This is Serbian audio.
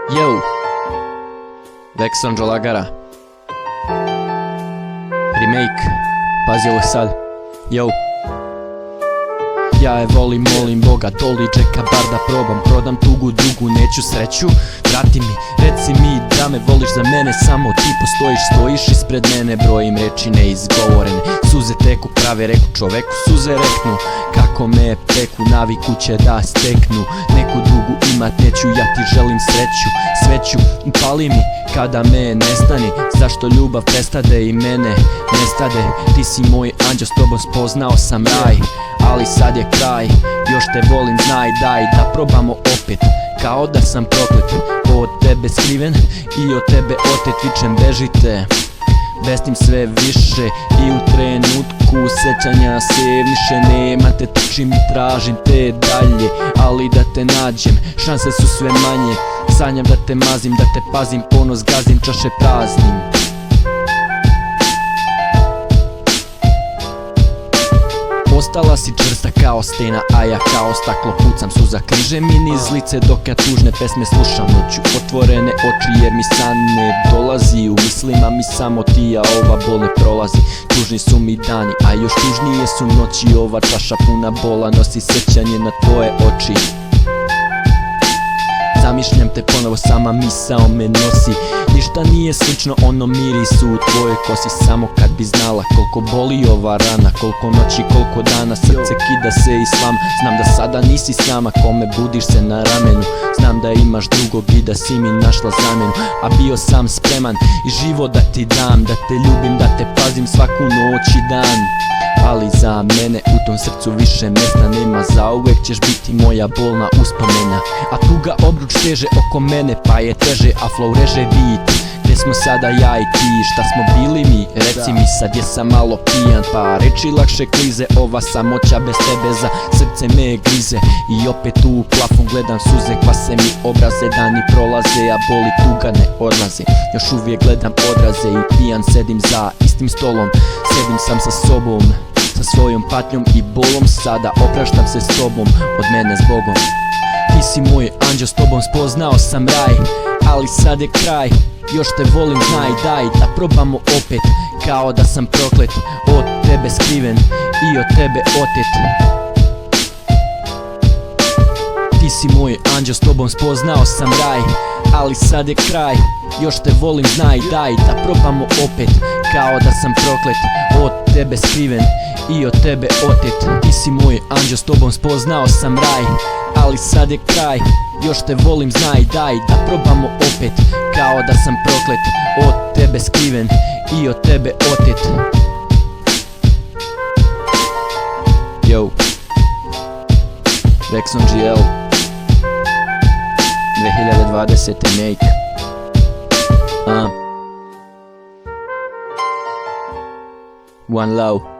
Yo, Vexon Lagara Remake, pazi ovo sad. Yo, ja je volim, molim Boga, doli čeka bar da probam. Prodam tugu, drugu, neću sreću. Vrati mi, reci mi da me voliš, za mene samo ti postojiš. Stojiš ispred mene, brojim reči neizgovorene. Suze teku, prave reku čoveku, suze reknu kako me peku, naviku će da steknu. Neku drugu imat neću, ja ti želim sreću. Sveću, pali mi kada me nestani. Zašto ljubav prestade i mene nestade? Ti si moj anđeo, s tobom spoznao sam raj. Ali sad je kraj, još te volim, znaj, daj da probamo opet. Kao da sam proklet, od tebe skriven i od tebe otet. Vičem bežite, bestim sve više i u trenutku sećanja se više nema te. Trčim i tražim te dalje, ali da te nađem šanse su sve manje. Sanjam da te mazim, da te pazim, ponos gazim, čaše praznim. Ostala si čvrsta kao stena, a ja kao staklo pucam. Suza križe mi niz lice dok ja tužne pesme slušam noću. Otvorene oči jer mi san ne dolazi, u mislima mi samo ti, a ova bol ne prolazi. Tužni su mi dani, a još tužnije su noći. Ova čaša puna bola nosi sećanje na tvoje oči. Zamišljam te ponovo, sama misao me nosi. Ništa nije slično onom mirisu u tvojoj kosi. Samo kad bi znala koliko boli ova rana, koliko noći, koliko dana srce kida se i slam. Znam da sada nisi sama, kome budiš se na ramenu. Znam da imaš drugog i da si mi našla zamenu. A bio sam spreman i život da ti dam, da te ljubim, da te pazim svaku noć i dan. Ali za mene u tom srcu više mesta nema. Zauvek ćeš biti moja bolna uspomena. A tuga obruč steže oko mene, pa je teže, a flow reže beat. Gde smo sada ja i ti, šta smo bili mi? Reci mi, sad jesam malo pijan, pa reči lakše klize. Ova samoća bez tebe za srce me grize. I opet u plafon gledam suze, kvase mi obraze. Dani prolaze, a boli tuga ne odlaze. Još uvijek gledam odraze i pijan sedim za istim stolom. Sedim sam sa sobom, sa svojom patnjom i bolom. Sada opraštam se s tobom, od mene s Bogom. Ti si moj anđeo, s tobom spoznao sam raj. Ali sad je kraj, još te volim, znaj, daj da probamo opet. Kao da sam proklet, od tebe skriven i od tebe otet. Ti si moj anđeo, s tobom spoznao sam raj. Ali sad je kraj, još te volim, znaj, daj da probamo opet. Kao da sam proklet, od tebe skriven i od tebe otet. Ti si moj anđeo, s tobom spoznao sam raj. Ali sad je kraj, još te volim, znaj, daj da probamo opet. Kao da sam proklet, od tebe skriven i od tebe otet. Yo, Vexon GL 2020. make. One love.